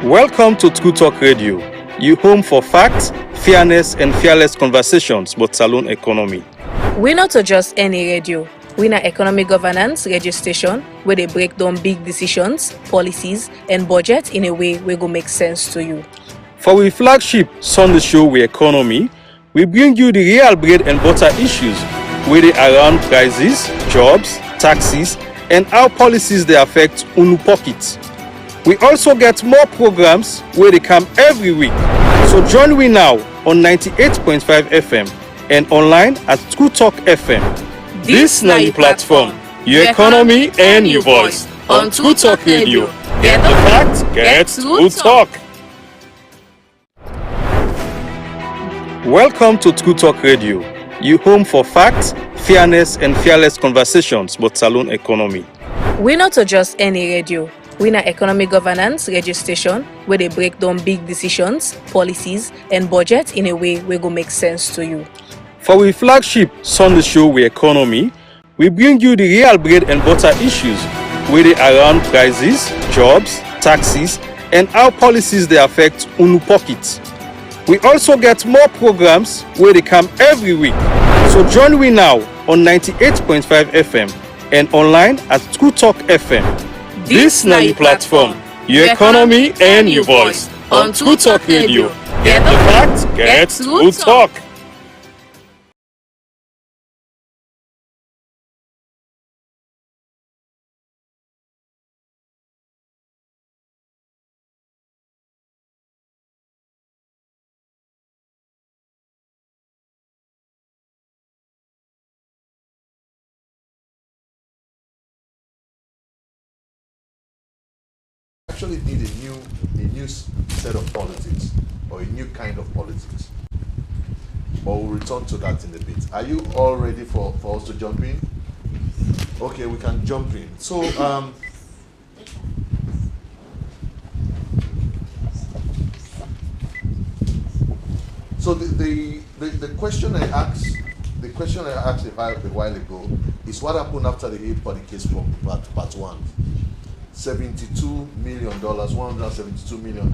Welcome to True Talk Radio, your home for facts, fairness, and fearless conversations about saloon economy. We're not just any radio. We're an economic governance radio station where they break down big decisions, policies, and budget in a way where go make sense to you. For our flagship Sunday show We Economy, we bring you the real bread and butter issues where they around prices, jobs, taxes, and how policies they affect unu pockets. We also get more programs where they come every week. So join me now on 98.5 FM and online at True Talk FM. This now your platform, your economy and your voice on True Talk Radio. Get the facts, get True Talk. Welcome to True Talk Radio, your home for facts, fairness, and fearless conversations about saloon economy. We're not just any radio. We're an economic governance radio station where they break down big decisions, policies, and budget in a way where go make sense to you. For our flagship Sunday show We Economy, we bring you the real bread and butter issues where they around prices, jobs, taxes, and how policies they affect unu pockets. We also get more programs where they come every week. So join me now on 98.5 FM and online at True Talk FM. This now your platform, your economy and your voice on True Talk Radio. Get the facts, get True Talk. Actually need a new set of politics or a new kind of politics. But we'll return to that in a bit. Are you all ready for us to jump in? Okay, we can jump in. So the question I asked a while ago is what happened after the Hague Party case from part one. $72 million, $172 million.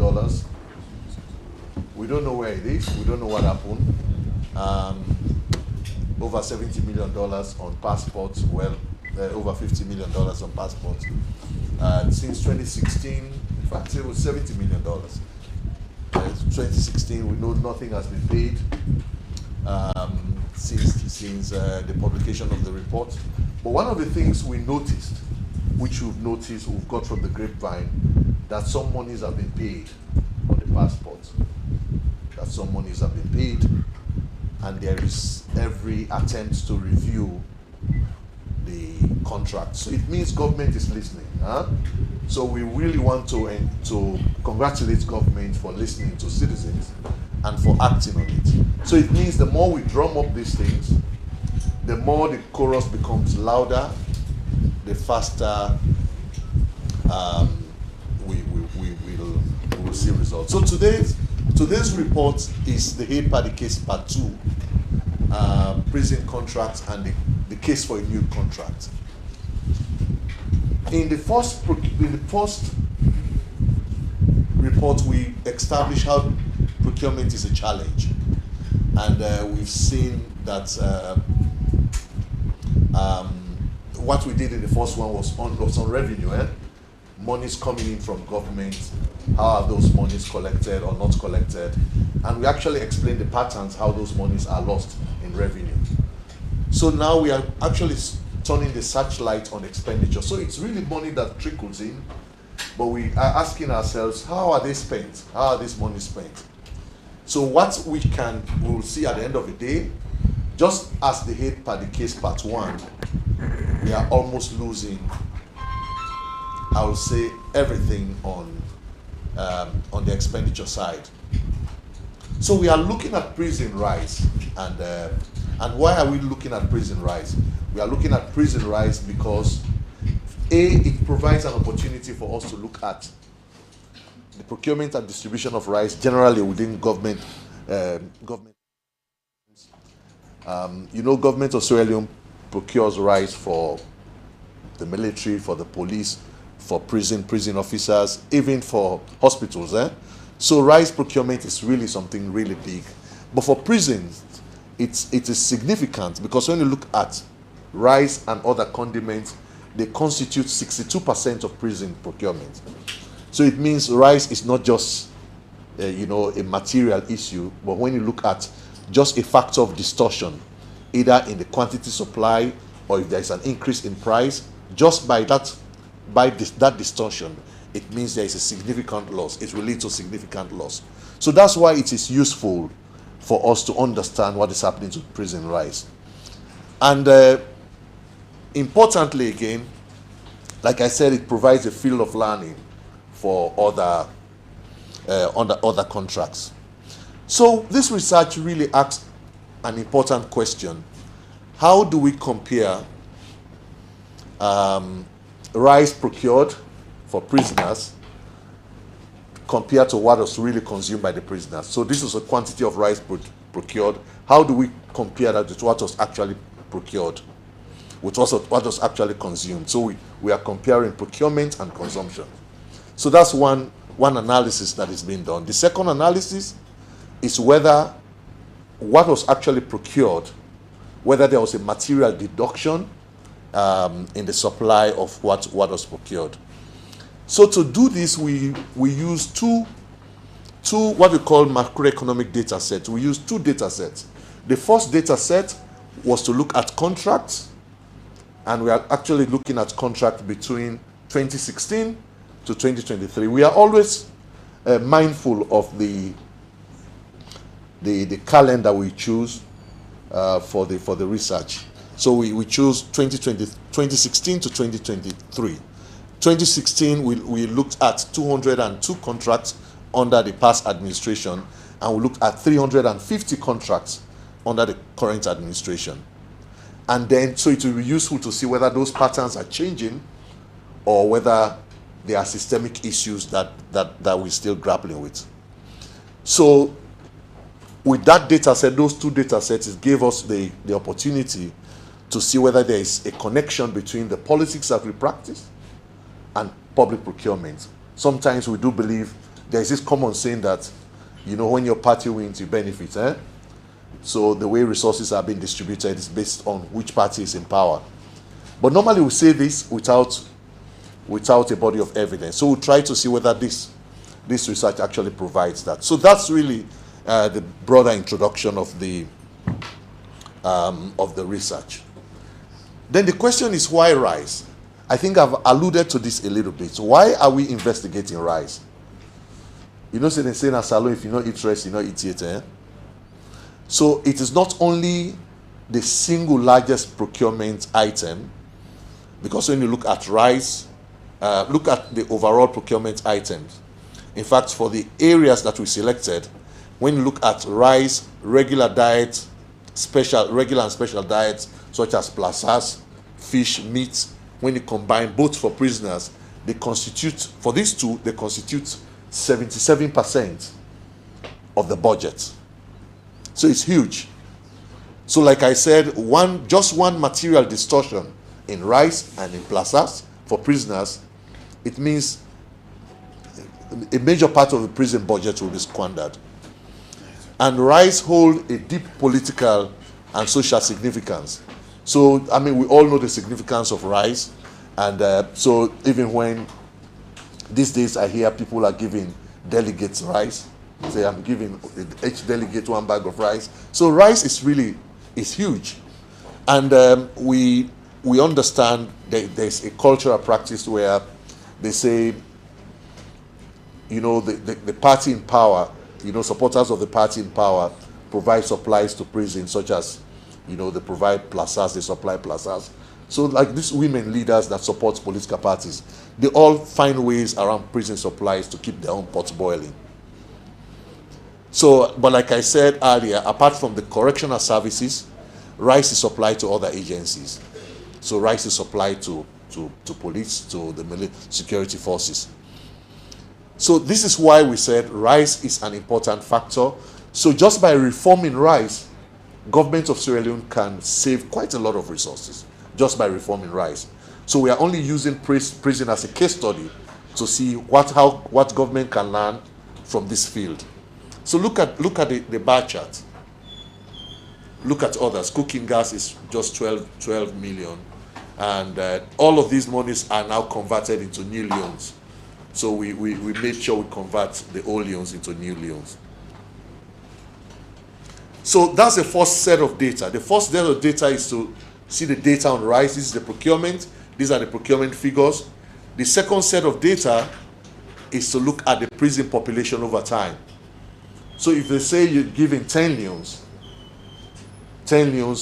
We don't know where it is. We don't know what happened. Over $70 million on passports. Well, over $50 million on passports. Since 2016, in fact, it was $70 million. 2016, we know nothing has been paid since the publication of the report. But one of the things we noticed, which we've got from the grapevine, that some monies have been paid on the passports. That some monies have been paid, and there is every attempt to review the contract. So it means government is listening. So we really want to congratulate government for listening to citizens and for acting on it. So it means the more we drum up these things, the more the chorus becomes louder, the faster we will see results. So today's report is the Hague Party case part 2, prison contracts and the case for a new contract. In the first report, we established how procurement is a challenge, and we've seen that what we did in the first one was on revenue, monies coming in from government, how are those monies collected or not collected, and we actually explained the patterns how those monies are lost in revenue. So now we are actually turning the searchlight on expenditure. So it's really money that trickles in, but we are asking ourselves, how are they spent? How are these monies spent? So what we will see at the end of the day, just as the Hague Party case part 1, we are almost losing, I will say, everything on the expenditure side. So we are looking at prison rise, and why are we looking at prison rise? We are looking at prison rise because it provides an opportunity for us to look at the procurement and distribution of rice generally within government. Government of Sierra Leone procures rice for the military, for the police, for prison officers, even for hospitals. So rice procurement is really something really big. But for prisons, it is significant because when you look at rice and other condiments, they constitute 62% of prison procurement. So it means rice is not just a material issue, but when you look at just a factor of distortion, either in the quantity supply or if there is an increase in price, just by that distortion, it means there is a significant loss. It will lead to significant loss. So that's why it is useful for us to understand what is happening to prison rice. And importantly again, like I said, it provides a field of learning for other contracts. So this research really asks an important question. How do we compare rice procured for prisoners compared to what was really consumed by the prisoners? So this is a quantity of rice procured. How do we compare that with what was actually procured, with what was actually consumed? So we are comparing procurement and consumption. So that's one analysis that is being done. The second analysis is whether what was actually procured, whether there was a material deduction in the supply of what was procured. So to do this, we use two what we call macroeconomic data sets. We use two data sets. The first data set was to look at contracts, and we are actually looking at contracts between 2016 to 2023. We are always mindful of the calendar we choose for the research. So we choose 2016 to 2023. 2016, we looked at 202 contracts under the past administration, and we looked at 350 contracts under the current administration. And then, so it will be useful to see whether those patterns are changing or whether there are systemic issues that we're still grappling with. So with that data set, those two data sets, it gave us the opportunity to see whether there is a connection between the politics that we practice and public procurement. Sometimes we do believe there is this common saying that, when your party wins, you benefit. So the way resources are being distributed is based on which party is in power. But normally we say this without a body of evidence. So we'll try to see whether this research actually provides that. So that's really the broader introduction of the research. Then the question is, why rice? I think I've alluded to this a little bit. So why are we investigating rice? So they say in a salon, if you don't eat rice, you don't eat it. So it is not only the single largest procurement item, because when you look at rice, look at the overall procurement items. In fact, for the areas that we selected, when you look at rice, regular diet, regular and special diets, such as plazas, fish, meat, when you combine both for prisoners, they constitute 77% of the budget. So it's huge. So like I said, just one material distortion in rice and in plazas for prisoners, it means a major part of the prison budget will be squandered. And rice hold a deep political and social significance. So, we all know the significance of rice. And so even when these days I hear people are giving delegates rice, say I'm giving each delegate one bag of rice. So rice is huge. And we understand that there's a cultural practice where they say, the party in power, supporters of the party in power provide supplies to prisons, such as, they provide plazas, they supply plazas. So like these women leaders that support political parties, they all find ways around prison supplies to keep their own pots boiling. So, but like I said earlier, apart from the correctional services, rice is supplied to other agencies. So rice is supplied to police, to the military security forces. So this is why we said rice is an important factor. So just by reforming rice, government of Sierra Leone can save quite a lot of resources just by reforming rice. So we are only using prison as a case study to see what government can learn from this field. So look at the bar chart. Look at others. Cooking gas is just 12 million, and all of these monies are now converted into new loans. So we made sure we convert the old loans into new loans. So that's the first set of data. The first set of data is to see the data on rice. This is the procurement. These are the procurement figures. The second set of data is to look at the prison population over time. So if they say you're giving 10 loans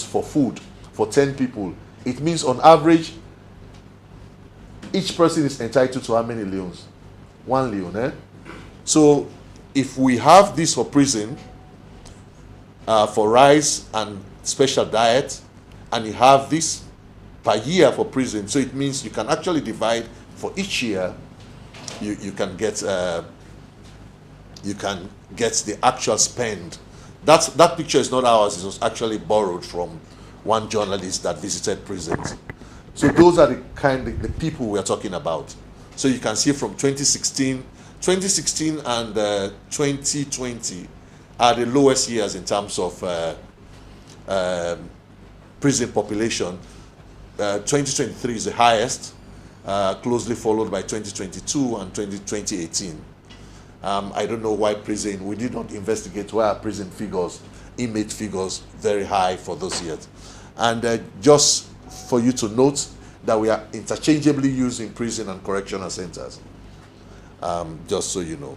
for food for 10 people, it means on average, each person is entitled to how many loans? 1 loan, eh? So if we have this for prison, for rice and special diet, and you have this per year for prison, so it means you can actually divide for each year. You can get the actual spend. That picture is not ours. It was actually borrowed from one journalist that visited prisons. So those are the people we are talking about. So you can see from 2016 and 2020 are the lowest years in terms of prison population. 2023 is the highest, closely followed by 2022 and 2018. I don't know why prison, we did not investigate why are prison figures, inmate figures, very high for those years. And just for you to note that we are interchangeably using prison and correctional centers, just so you know.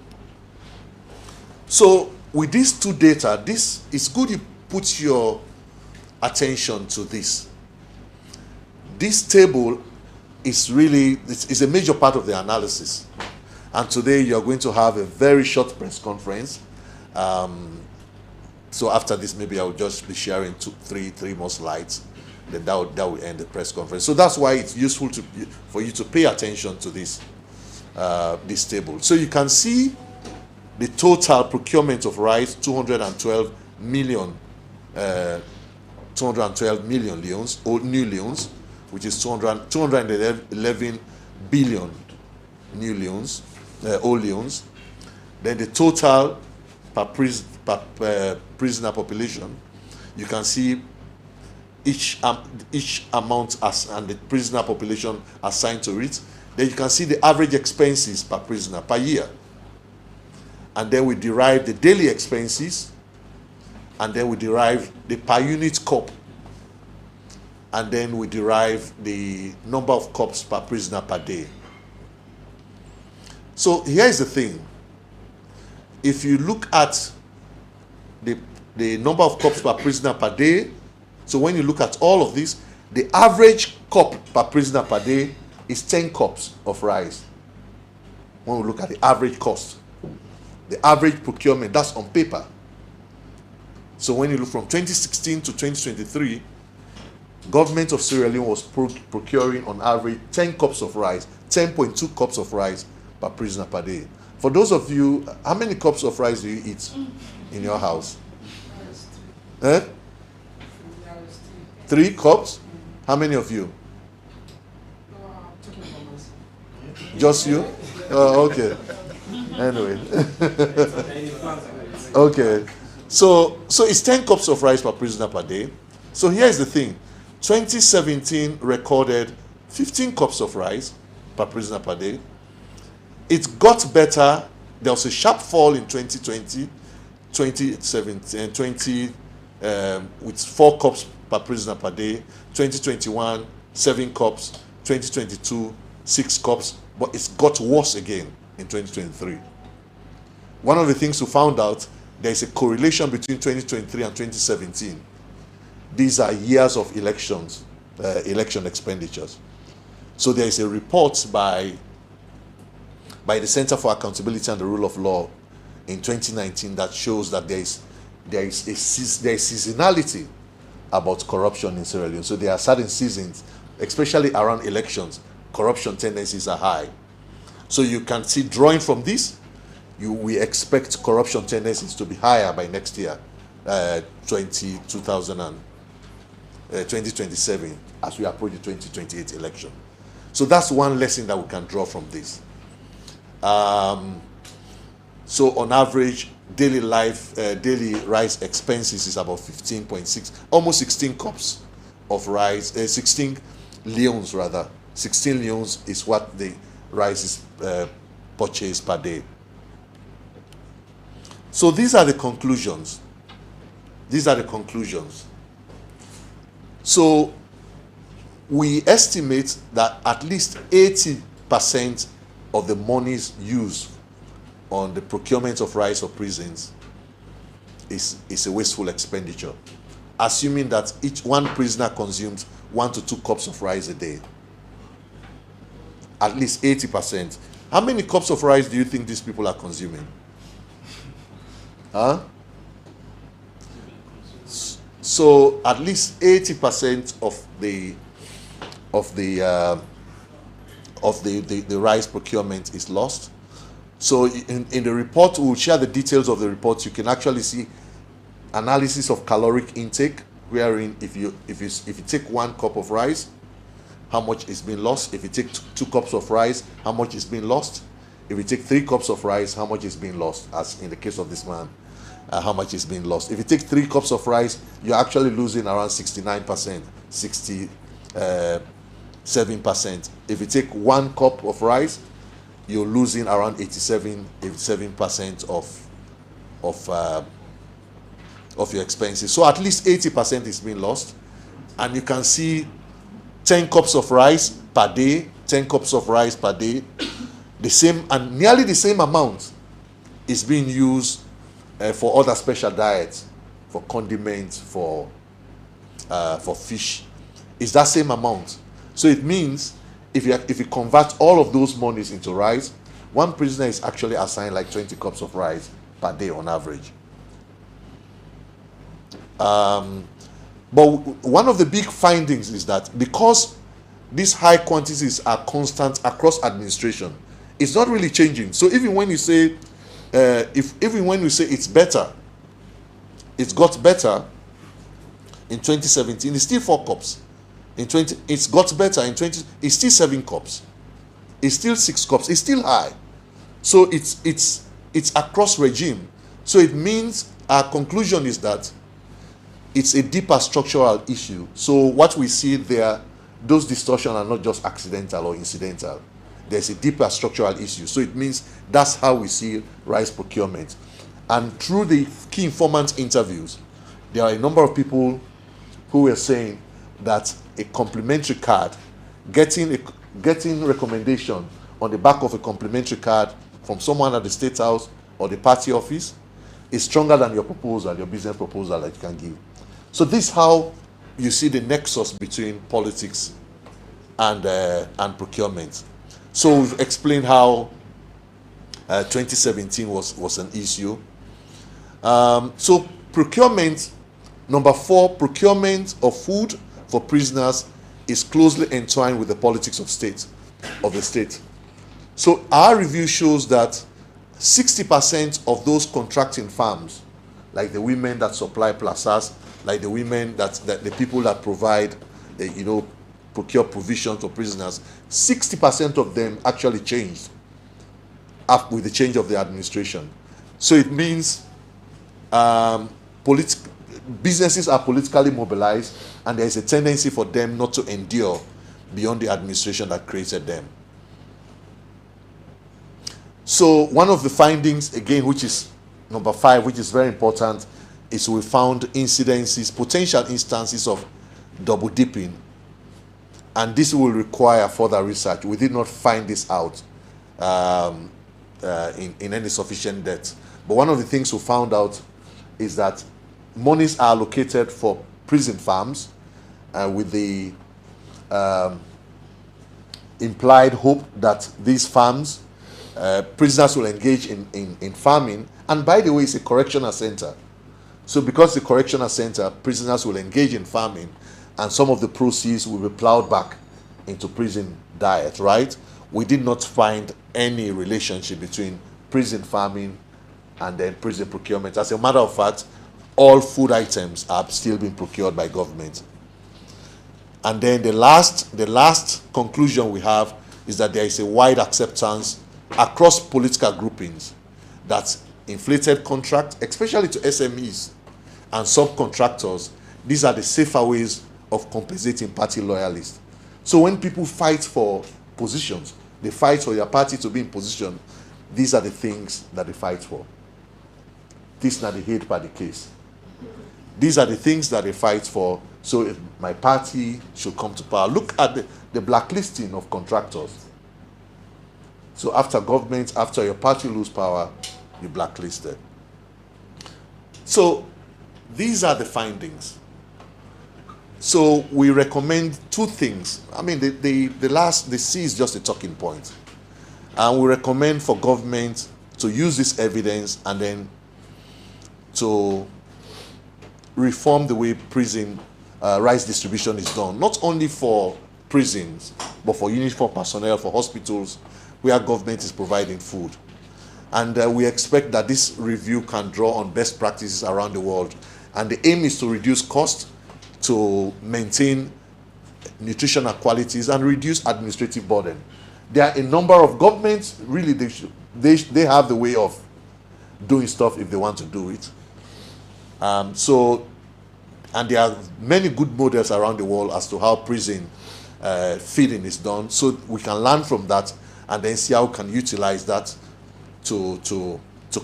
So with these two data, this is good you put your attention to this. This table is really, it's a major part of the analysis. And today you're going to have a very short press conference. So after this, maybe I'll just be sharing three more slides. Then that will end the press conference. So that's why it's useful for you to pay attention to this table. So you can see the total procurement of rice, 212 million loans, or new loans, which is 211 billion new loans, old loans. Then the total per prisoner population, you can see each amount and the prisoner population assigned to it. Then you can see the average expenses per prisoner per year. And then we derive the daily expenses, and then we derive the per unit cup, and then we derive the number of cups per prisoner per day. So here's the thing. If you look at the number of cups per prisoner per day, so when you look at all of this, the average cup per prisoner per day is 10 cups of rice. When we look at the average cost, the average procurement, that's on paper. So when you look from 2016 to 2023, government of Sierra Leone was procuring on average 10 cups of rice, 10.2 cups of rice per prisoner per day. For those of you, how many cups of rice do you eat in your house? 3 cups? How many of you? Just you? Oh, okay. Anyway. Okay. So it's 10 cups of rice per prisoner per day. So here's the thing. 2017 recorded 15 cups of rice per prisoner per day. It got better. There was a sharp fall in 2020, 2017, with 4 cups per prisoner per day. 2021, 7 cups. 2022, 6 cups. But it's got worse again in 2023. One of the things we found out, there is a correlation between 2023 and 2017. These are years of elections, election expenditures. So there is a report by the Center for Accountability and the Rule of Law in 2019 that shows that there is seasonality about corruption in Sierra Leone. So there are certain seasons, especially around elections, corruption tendencies are high. So you can see, drawing from this, we expect corruption tendencies to be higher by next year, 2027, as we approach the 2028 election. So that's one lesson that we can draw from this. So on average, daily rice expenses is about 15.6, almost 16 cups of rice, 16 leons rather. 16 leons is what the rice is purchased per day. So these are the conclusions. So we estimate that at least 80% of the monies used on the procurement of rice for prisons is a wasteful expenditure, assuming that each one prisoner consumes 1 to 2 cups of rice a day. At least 80%. How many cups of rice do you think these people are consuming? Huh? So at least 80% of the rice procurement is lost. So in the report, we'll share the details of the report. You can actually see analysis of caloric intake, wherein if you take 1 cup of rice, how much is being lost. If you take 2 cups of rice, how much is being lost. If you take 3 cups of rice, how much is being lost, as in the case of this man, how much is being lost. If you take 3 cups of rice, you're actually losing around 69%, 67%. If you take 1 cup of rice, you're losing around 87% of your expenses. So at least 80% is being lost. And you can see 10 cups of rice per day, 10 cups of rice per day, the same and nearly the same amount is being used for other special diets, for condiments, for fish. It's that same amount. So it means if you convert all of those monies into rice, one prisoner is actually assigned like 20 cups of rice per day on average. But one of the big findings is that because these high quantities are constant across administration, it's not really changing. So even when you say, even when we say it's better, it's got better in 2017, it's still 4 cups. It's got better in 20, it's still 7 cups. It's still 6 cups. It's still high. So it's across regime. So it means our conclusion is that it's a deeper structural issue. So what we see there, those distortions are not just accidental or incidental. There's a deeper structural issue. So it means that's how we see rice procurement. And through the key informant interviews, there are a number of people who were saying that a complimentary card, getting recommendation on the back of a complimentary card from someone at the State House or the party office is stronger than your proposal, your business proposal that you can give. So this is how you see the nexus between politics and procurement. So we've explained how 2017 was an issue. So procurement, number 4, procurement of food for prisoners is closely entwined with the politics of the state. So our review shows that 60% of those contracting farms, like the women that supply plazas, like the women that the people that provide, procure provisions for prisoners, 60% of them actually changed up with the change of the administration. So it means businesses are politically mobilized, and there is a tendency for them not to endure beyond the administration that created them. So one of the findings, again, which is number 5, which is very important, is we found potential instances of double dipping, and this will require further research. We did not find this out in any sufficient depth. But one of the things we found out is that monies are allocated for prison farms with the implied hope that these farms, prisoners will engage in farming. And by the way, it's a correctional center. So because the correctional center, prisoners will engage in farming, and some of the proceeds will be plowed back into prison diet, right? We did not find any relationship between prison farming and then prison procurement. As a matter of fact, all food items are still being procured by government. And then the last conclusion we have is that there is a wide acceptance across political groupings that inflated contract, especially to SMEs and subcontractors, these are the safer ways of compensating party loyalists. So when people fight for positions, they fight for their party to be in position, these are the things that they fight for. This is not the hate party case. These are the things that they fight for. So if my party should come to power. Look at the blacklisting of contractors. So after your party lose power, you blacklisted. So these are the findings. So we recommend two things. I mean, the C is just a talking point. And we recommend for government to use this evidence and then to reform the way prison rice distribution is done, not only for prisons, but for uniform personnel, for hospitals, where government is providing food. And we expect that this review can draw on best practices around the world. And the aim is to reduce cost, to maintain nutritional qualities, and reduce administrative burden. There are a number of governments, really, they have the way of doing stuff if they want to do it. And there are many good models around the world as to how prison feeding is done. So we can learn from that and then see how we can utilize that to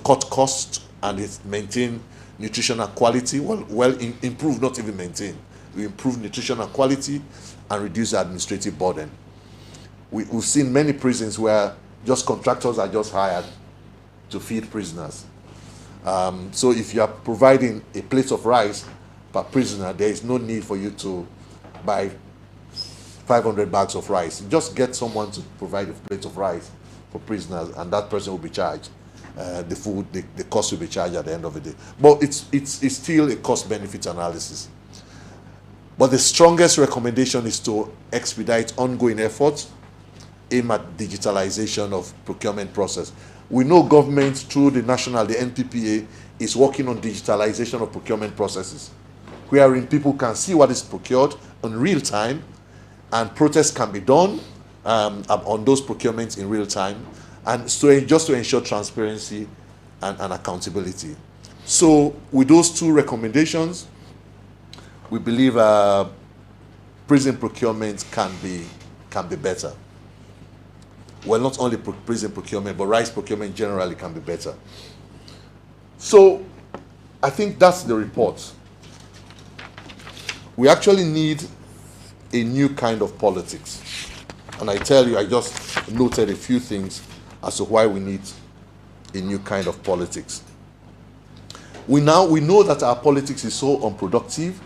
cut costs and maintain nutritional quality. Improve, not even maintain. We improve nutritional quality and reduce the administrative burden. We've seen many prisons where just contractors are just hired to feed prisoners. So if you are providing a plate of rice per prisoner, there is no need for you to buy 500 bags of rice. You just get someone to provide a plate of rice for prisoners, and that person will be charged. The cost will be charged at the end of the day. But it's still a cost-benefit analysis. But the strongest recommendation is to expedite ongoing efforts aimed at digitalization of procurement process. We know government through the NPPA is working on digitalization of procurement processes, wherein people can see what is procured in real time, and protests can be done on those procurements in real time, and so just to ensure transparency and accountability. So with those two recommendations, we believe prison procurement can be better. Well, not only prison procurement, but rice procurement generally can be better. So I think that's the report. We actually need a new kind of politics. And I tell you, I just noted a few things as to why we need a new kind of politics. We know that our politics is so unproductive,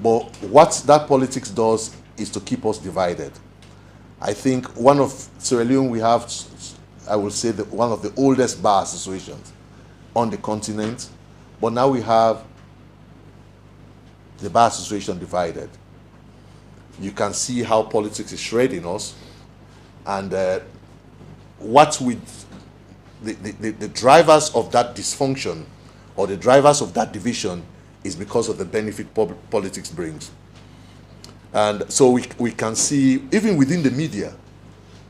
but what that politics does is to keep us divided. I think one of Sierra Leone, we have, I will say, one of the oldest bar associations on the continent, but now we have the bar association divided. You can see how politics is shredding us, and the drivers of that dysfunction or the drivers of that division is because of the benefit politics brings. And so we can see, even within the media,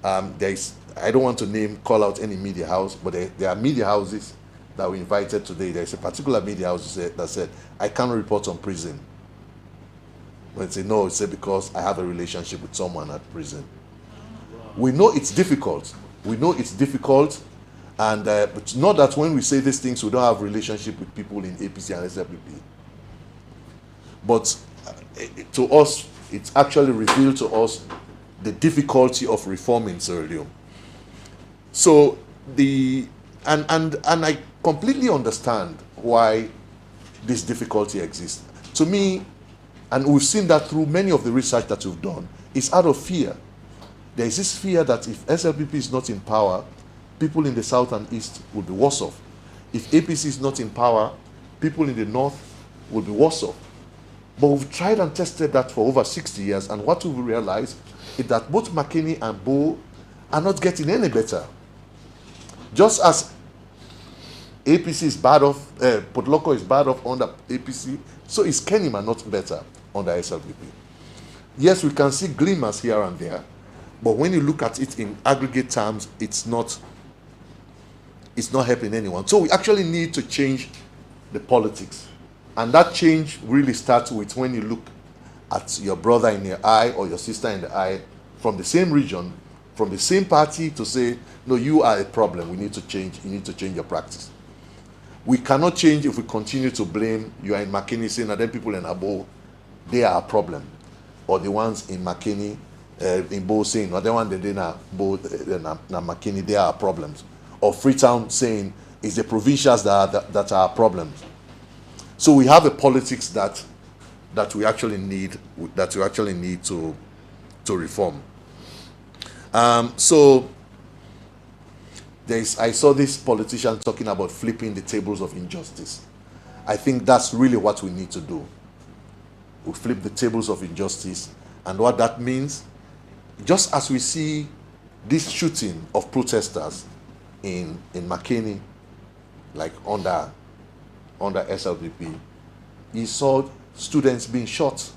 there is, I don't want to call out any media house, but there are media houses that we invited today. There's a particular media house that said, I can't report on prison. When they say, no, it's because I have a relationship with someone at prison. We know it's difficult. And but not that when we say these things, we don't have relationship with people in APC and SLPP. But to us, it's actually revealed to us the difficulty of reforming Sierra Leone. So and I completely understand why this difficulty exists. To me, and we've seen that through many of the research that we've done, it's out of fear. There is this fear that if SLPP is not in power, people in the south and east will be worse off. If APC is not in power, people in the north will be worse off. But we've tried and tested that for over 60 years, and what we've realized is that both McKinney and Bo are not getting any better. Just as APC is bad off, Potloko is bad off under APC, so is Kenema not better under SLPP. Yes, we can see glimmers here and there, but when you look at it in aggregate terms, it's not helping anyone. So we actually need to change the politics. And that change really starts with when you look at your brother in the eye or your sister in the eye from the same region, from the same party, to say, no, you are a problem. We need to change. You need to change your practice. We cannot change if we continue to blame. You are in McKinney saying that then people in Abo, they are a problem. Or the ones in McKinney, in Bo saying, no, the one that they na McKinney, they are problems. Or Freetown saying it's the provincials that are problems. So we have a politics that we actually need to reform. So I saw this politician talking about flipping the tables of injustice. I think that's really what we need to do. We flip the tables of injustice, and what that means, just as we see this shooting of protesters in McKinney, like under SLPP, you saw students being shot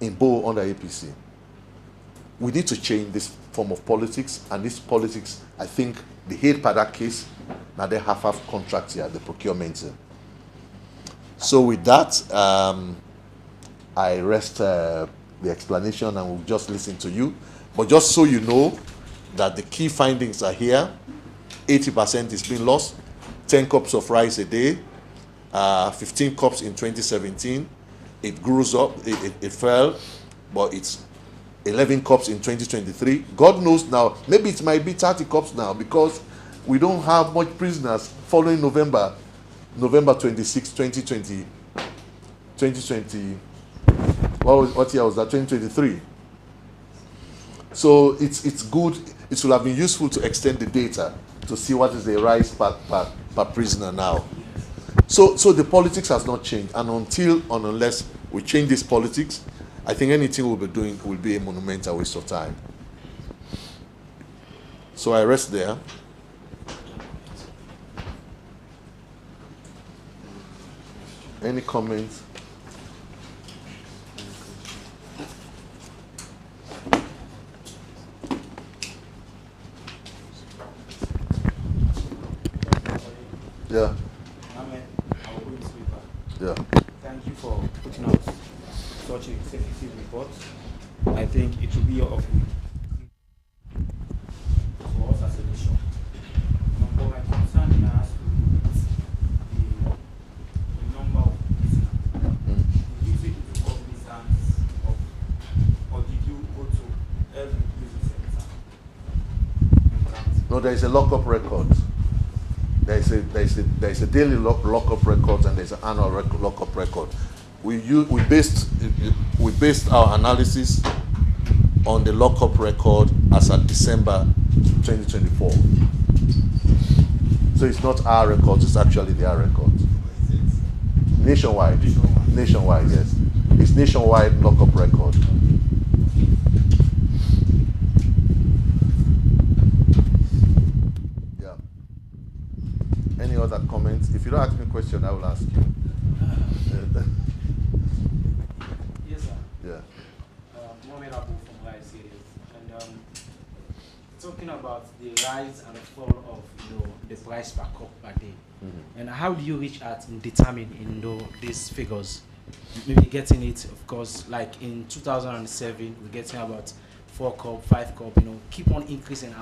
in Bo under APC. We need to change this form of politics, and this politics, I think, the Haid Padak case, now they have contracts here, the procurement. So with that, I rest the explanation and we'll just listen to you. But just so you know that the key findings are here. 80% is being lost, 10 cups of rice a day, 15 cups in 2017. It grows up, it fell, but it's 11 cups in 2023. God knows now, maybe it might be 30 cups now because we don't have much prisoners following November 26, 2020. What year was that? 2023. So it's good. It will have been useful to extend the data to see what is the rise per prisoner now. So the politics has not changed, and unless we change this politics, I think anything we'll be doing will be a monumental waste of time. So I rest there. Any comments? Yeah. Yeah. Thank you for putting out such a sensitive report. I think it will be of for us as a nation. But my concern is the number of prisoners. Did you take into cognizance of, or did you go to every prison center? No, there is a lockup record. There is a daily lockup record and there's an annual lockup record. We based our analysis on the lockup record as at December 2024. So it's not our records, it's actually their records. Nationwide. Nationwide, yes. It's nationwide lockup record. Any other comments? If you don't ask me a question, I will ask you. Yes, sir. Yeah. Mohamed Abu from Rise Series. And talking about the rise and fall of the price per cup per day. Mm-hmm. And how do you reach out and determine these figures? Maybe getting it, of course, like in 2007, we're getting about 4 cup, 5 cup, keep on increasing.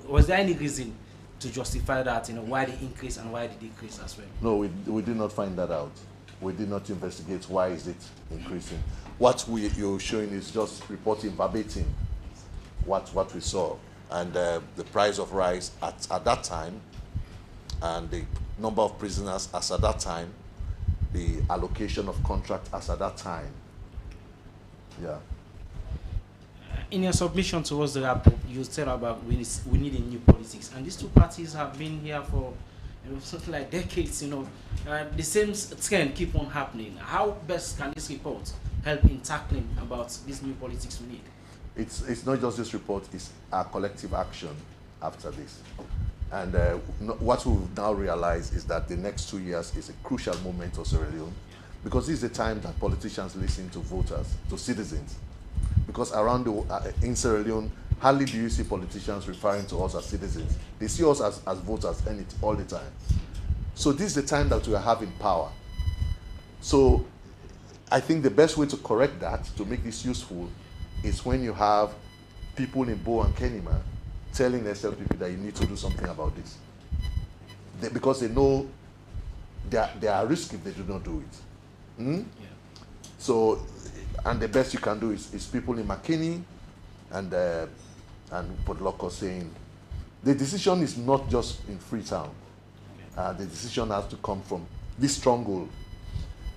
Was there any reason to justify that, why the increase and why the decrease as well? No, we did not find that out. We did not investigate why is it increasing. What you're showing is just reporting verbatim what we saw. And the price of rice at that time, and the number of prisoners as at that time, the allocation of contract as at that time. Yeah. In your submission towards the report, you said about we need a new politics, and these two parties have been here for something like decades. The same trend keep on happening. How best can this report help in tackling about this new politics we need? It's not just this report; it's our collective action after this. And what we've now realized is that the next 2 years is a crucial moment for Sierra Leone, because this is the time that politicians listen to voters, to citizens. because around in Sierra Leone, hardly do you see politicians referring to us as citizens. They see us as voters all the time. So this is the time that we are having power. So I think the best way to correct that, to make this useful, is when you have people in Bo and Kenema telling SLPP that you need to do something about this. Because they know they are risk if they do not do it. Yeah. So, and the best you can do is people in McKinney and Port Loko saying, the decision is not just in Freetown. The decision has to come from this stronghold.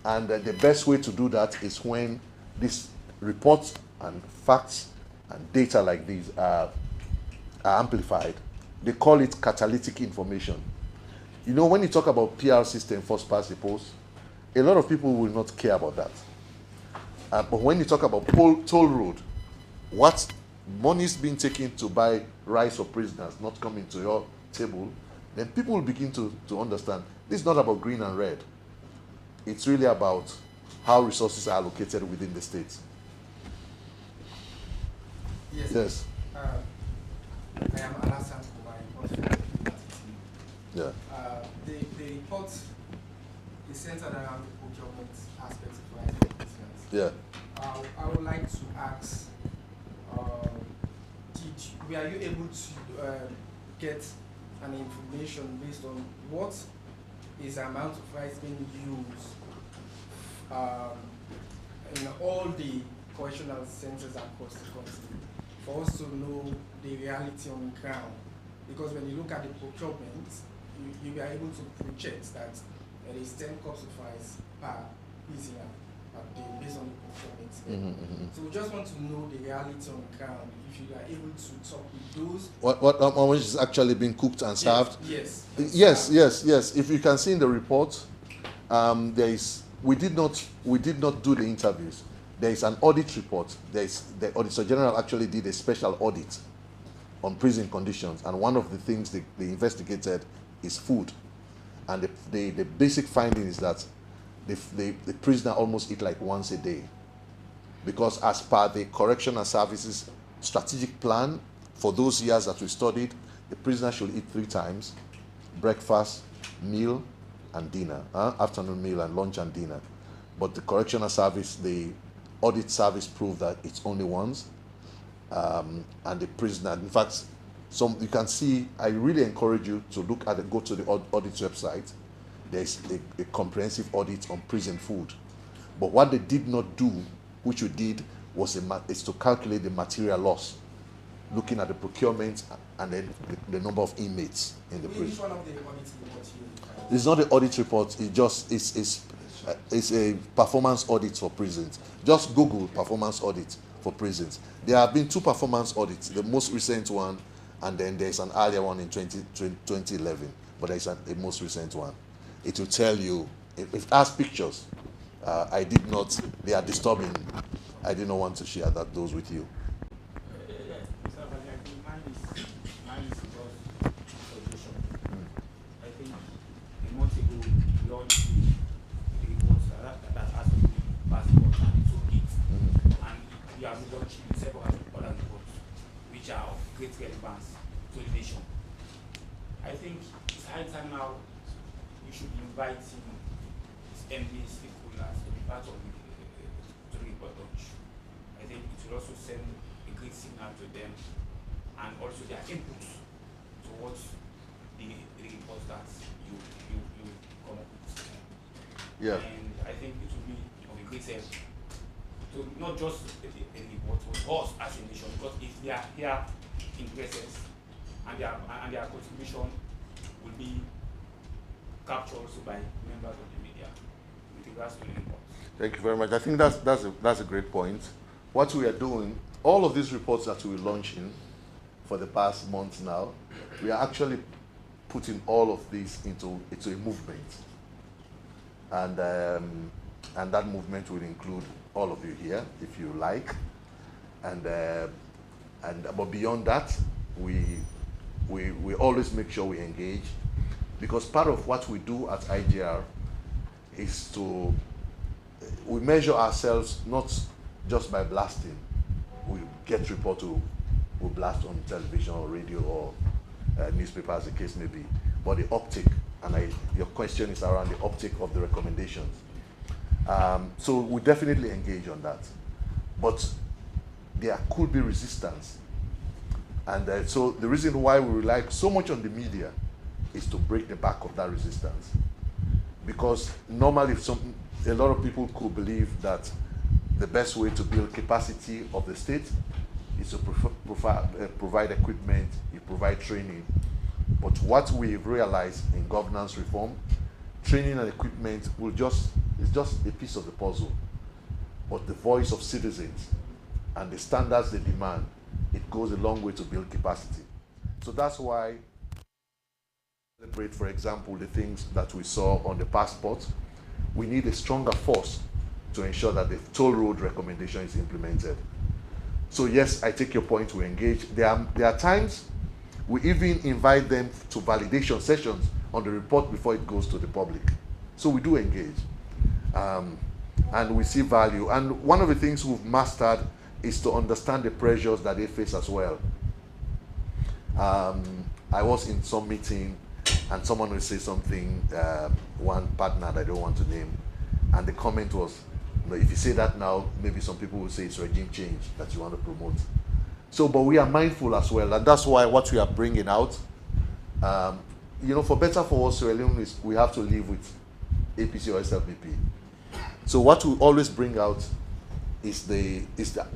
And the best way to do that is when these reports and facts and data like these are amplified. They call it catalytic information. You know, when you talk about PR system, first past the post, a lot of people will not care about that. But when you talk about toll road, what money is being taken to buy rice for prisoners not coming to your table, then people will begin to understand this is not about green and red. It's really about how resources are allocated within the state. Yes. I am Alassane Kumai. Yeah. The report is centered around the procurement aspects of rice for prisoners. Yeah. I would like to ask, were you able to get an information based on what is the amount of rice being used in all the correctional centers across the country, for us to know the reality on the ground? Because when you look at the procurement, you are able to project that there is 10 cups of rice per prisoner based on the procurement. So we just want to know the reality on the ground. If you are able to talk with those. What much is actually being cooked and served? Yes. Yes. If you can see in the report, we did not do the interviews. There is an audit report. The Auditor General actually did a special audit on prison conditions, and one of the things they investigated is food. And the basic finding is that the prisoner almost eat like once a day, because as per the Correctional Services strategic plan for those years that we studied, the prisoner should eat 3 times: breakfast, meal, and dinner, afternoon meal and lunch and dinner. But the Correctional Service, the audit service, proved that it's only once. And the prisoner, in fact, you can see, I really encourage you to go to the audit website. There's a comprehensive audit on prison food. But what they did not do, which we did, is to calculate the material loss, looking at the procurement and then the number of inmates in the prison. Which one of the audit reports you? It's not the audit report. It's a performance audit for prisons. Just Google performance audit for prisons. There have been 2 performance audits, the most recent one, and then there's an earlier one in 2011, but there's a most recent one. It will tell you, if it has pictures, they are disturbing. I did not want to share those with you. Mine is just suggestion. I think a month ago, we launched the reports that has to be passport and to it. And we have launched several other reports which are of great relevance to the nation. I think it's high time now we should invite MDs, stakeholders to be part of the report launch. I think it will also send a great signal to them, and also their inputs towards the reports that you come up with. Yeah. And I think it will be of a great help to not just a report, but us as a nation, because if they are here in presence and their contribution will be captured also by members of the media with regards to the report. Thank you very much. I think that's a great point. What we are doing, all of these reports that we're launching for the past months now, we are actually putting all of these into a movement, and that movement will include all of you here, if you like, but beyond that, we always make sure we engage, because part of what we do at IGR is we measure ourselves not just by blasting, we get report to, we blast on television or radio or newspaper, as the case may be. But the uptake, and your question is around the uptake of the recommendations. So we definitely engage on that. But there could be resistance. And so the reason why we rely so much on the media is to break the back of that resistance. Because normally a lot of people could believe that the best way to build capacity of the state is to provide equipment, you provide training. But what we've realized in governance reform, training and equipment is just a piece of the puzzle. But the voice of citizens and the standards they demand, it goes a long way to build capacity. So that's why celebrate, for example, the things that we saw on the passport. We need a stronger force to ensure that the toll road recommendation is implemented. So yes, I take your point, we engage. There are times we even invite them to validation sessions on the report before it goes to the public. So we do engage. And we see value. And one of the things we've mastered is to understand the pressures that they face as well. I was in some meeting and someone will say something, one partner that I don't want to name, and the comment was, if you say that now, maybe some people will say it's regime change that you want to promote. So, but we are mindful as well, and that's why what we are bringing out, for better for us, Sierra Leone, is we have to live with APC or SLPP. So what we always bring out is the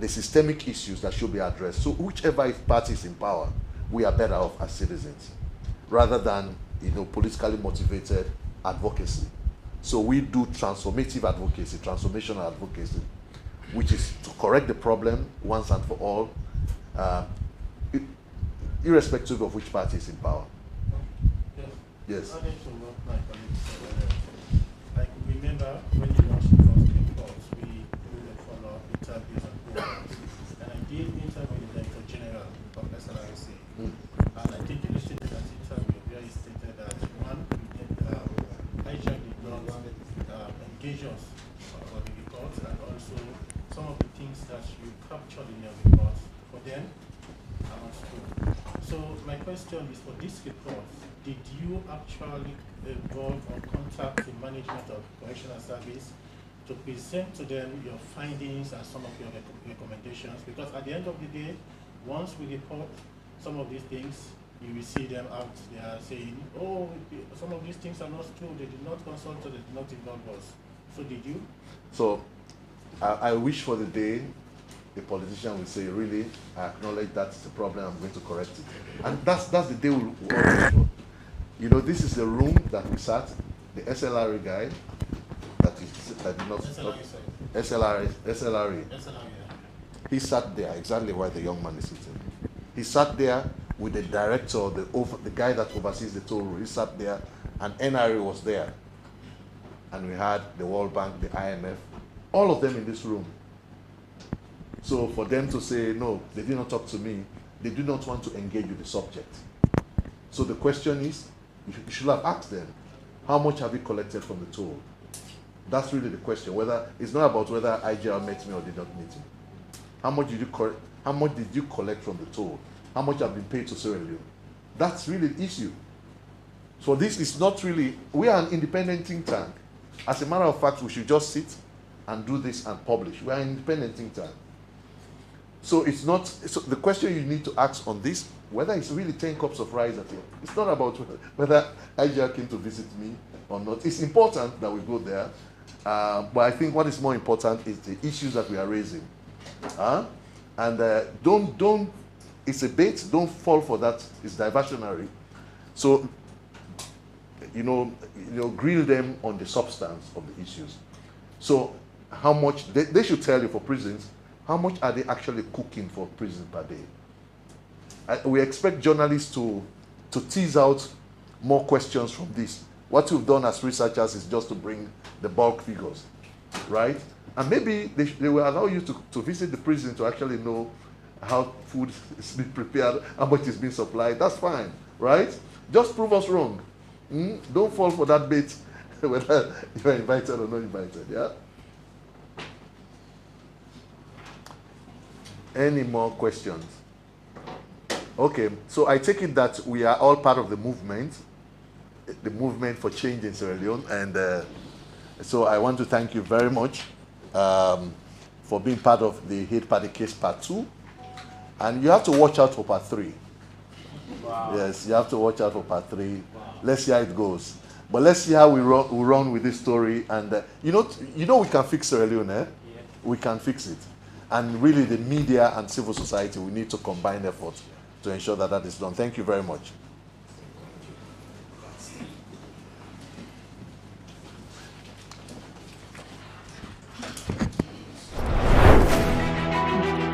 systemic issues that should be addressed. So whichever party is in power, we are better off as citizens, rather than politically motivated advocacy. So we do transformative advocacy, transformational advocacy, which is to correct the problem once and for all, irrespective of which party is in power. Yes. I could remember when you launched the first reports, we did a follow-up interviews and programs. And I did interview the Director General of SLRC. And I think you stated that interview where he stated that one, IJAC did not engage us about the reports, and also some of the things that you captured in your reports for them are not true. So my question is, for this report, did you actually involve or contact the management of correctional service to present to them your findings and some of your recommendations? Because at the end of the day, once we report some of these things, you will see them out there saying, oh, some of these things are not true, they did not consult us, they did not involve us. So did you? So I wish for the day a politician will say, really, I acknowledge that's the problem, I'm going to correct it. And that's the day we'll always for. This is the room that we sat, the SLRA guy, that did not SLRA. He sat there, exactly where the young man is sitting. He sat there with the director, the guy that oversees the toll road. He sat there, and NRA was there. And we had the World Bank, the IMF, all of them in this room. So for them to say, no, they did not talk to me, they do not want to engage with the subject. So the question is, you should have asked them, how much have you collected from the toll? That's really the question. It's not about whether IGR met me or did not meet me. How much did you collect from the toll? How much have been paid to Sierra Leone? That's really the issue. So this is not really, we are an independent think tank. As a matter of fact, we should just sit and do this and publish. We are an independent think tank. So it's not, so the question you need to ask on this, whether it's really 10 cups of rice at all, it's not about whether IGR came to visit me or not. It's important that we go there, but I think what is more important is the issues that we are raising. And don't, it's a bait, don't fall for that, it's diversionary. So, grill them on the substance of the issues. So how much, they should tell you for prisons, how much are they actually cooking for prison per day? We expect journalists to tease out more questions from this. What we've done as researchers is just to bring the bulk figures, right? And maybe they will allow you to visit the prison to actually know how food is being prepared, how much is being supplied. That's fine, right? Just prove us wrong. Don't fall for that bait, whether you're invited or not invited, yeah? Any more questions? Okay, so I take it that we are all part of the movement for change in Sierra Leone, and so I want to thank you very much for being part of the Hate Party Case Part 2, and you have to watch out for Part 3. Wow. Yes, you have to watch out for Part 3. Wow. Let's see how it goes. But let's see how we run with this story, and you know we can fix Sierra Leone, eh? Yeah. We can fix it. And really the media and civil society, we need to combine efforts to ensure that that is done. Thank you very much.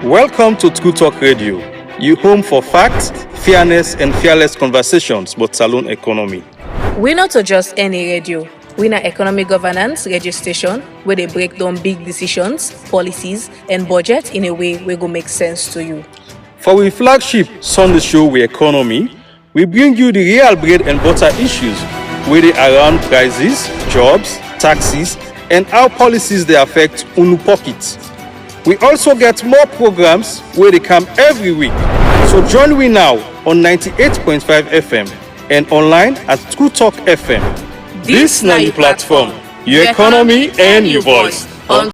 Welcome to True Talk Radio, your home for facts, fairness, and fearless conversations about Salone economy. We're not just any radio. We're an economic governance radio station where they break down big decisions, policies, and budget in a way where go make sense to you. For our flagship Sunday show We Economy, we bring you the real bread and butter issues where they around prices, jobs, taxes, and how policies they affect unu pockets. We also get more programs where they come every week. So join me now on 98.5 FM and online at True Talk FM. This is the platform, your economy and your voice.